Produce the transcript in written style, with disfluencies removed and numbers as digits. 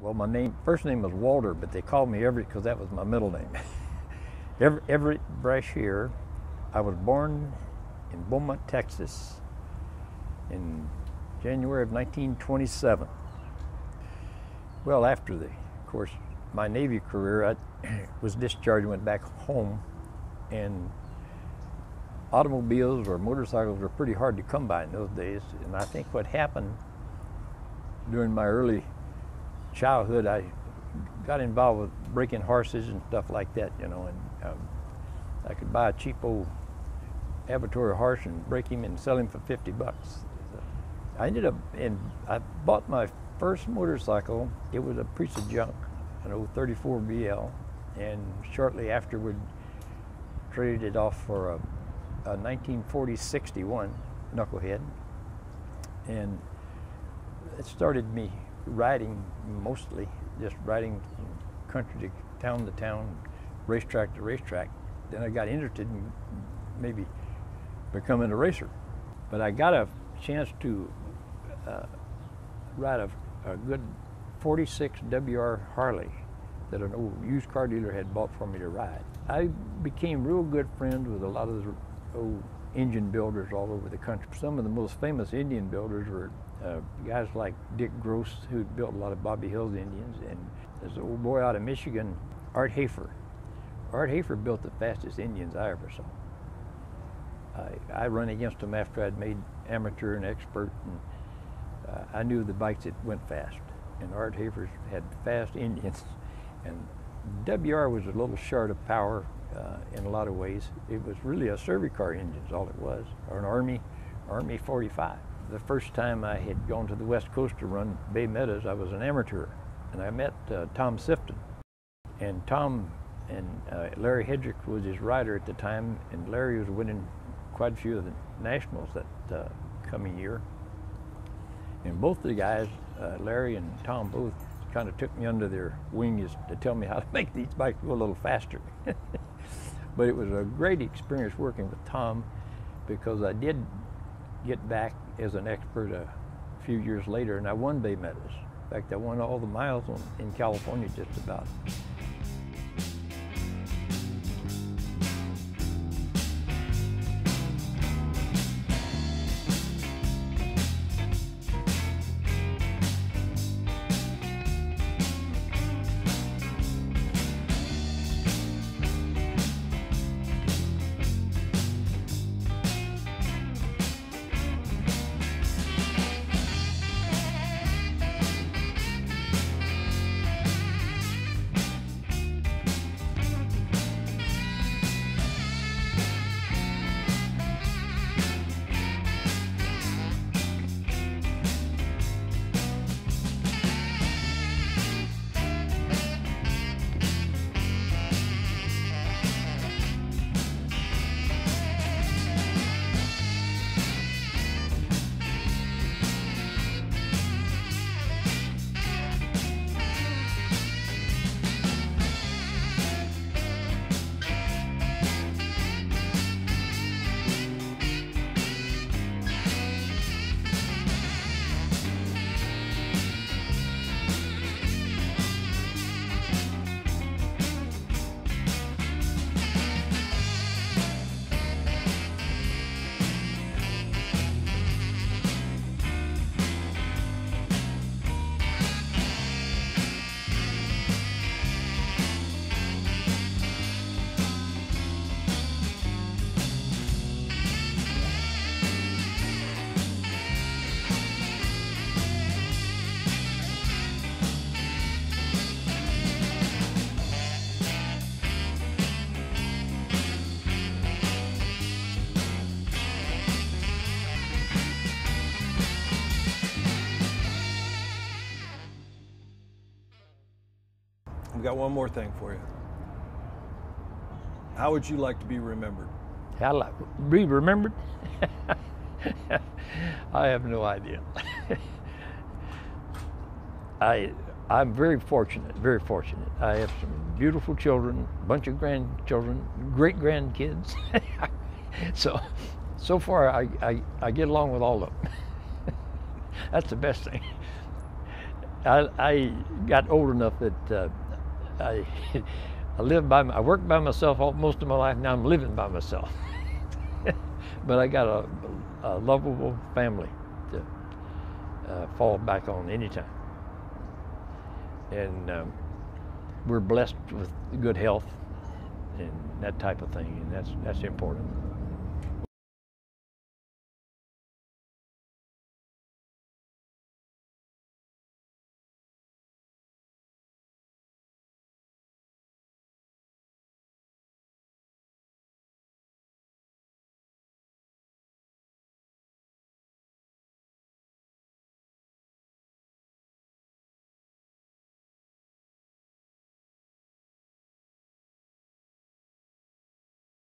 Well, my first name was Walter, but they called me Everett because that was my middle name. Everett Brashear. I was born in Beaumont, Texas in January of 1927. Well, after of course, my Navy career, I was discharged and went back home, and automobiles or motorcycles were pretty hard to come by in those days. And I think what happened during my early childhood, I got involved with breaking horses and stuff like that, you know, and I could buy a cheap old abattoir horse and break him and sell him for 50 bucks. So I ended up, and I bought my first motorcycle. It was a piece of junk, an old 34 BL, and shortly afterward traded it off for a 1940 61 knucklehead, and it started me riding, mostly just riding from country to town, racetrack to racetrack. Then I got interested in maybe becoming a racer, but I got a chance to ride a good 46 WR Harley that an old used car dealer had bought for me to ride. I became real good friends with a lot of the old engine builders all over the country. Some of the most famous Indian builders were guys like Dick Gross, who built a lot of Bobby Hill's Indians, and there's an old boy out of Michigan, Art Hafer. Art Hafer built the fastest Indians I ever saw. I run against him after I'd made amateur and expert, and I knew the bikes that went fast, and Art Hafer had fast Indians, and WR was a little short of power in a lot of ways. It was really a service car engine is all it was, or an Army 45. The first time I had gone to the West Coast to run Bay Meadows, I was an amateur, and I met Tom Sifton. And Tom and Larry Hedrick was his rider at the time, and Larry was winning quite a few of the nationals that coming year. And both the guys, Larry and Tom, both kind of took me under their wing to tell me how to make these bikes go a little faster. But it was a great experience working with Tom, because I did get back as an expert a few years later, and I won Bay Meadows. In fact, I won all the miles in California just about. I've got one more thing for you. How would you like to be remembered? How like be remembered? I have no idea. I'm very fortunate, very fortunate. I have some beautiful children, a bunch of grandchildren, great grandkids. So far I get along with all of them. That's the best thing. I got old enough that I I worked by myself most of my life. Now I'm living by myself. But I got a lovable family to fall back on anytime. And we're blessed with good health and that type of thing, and that's important.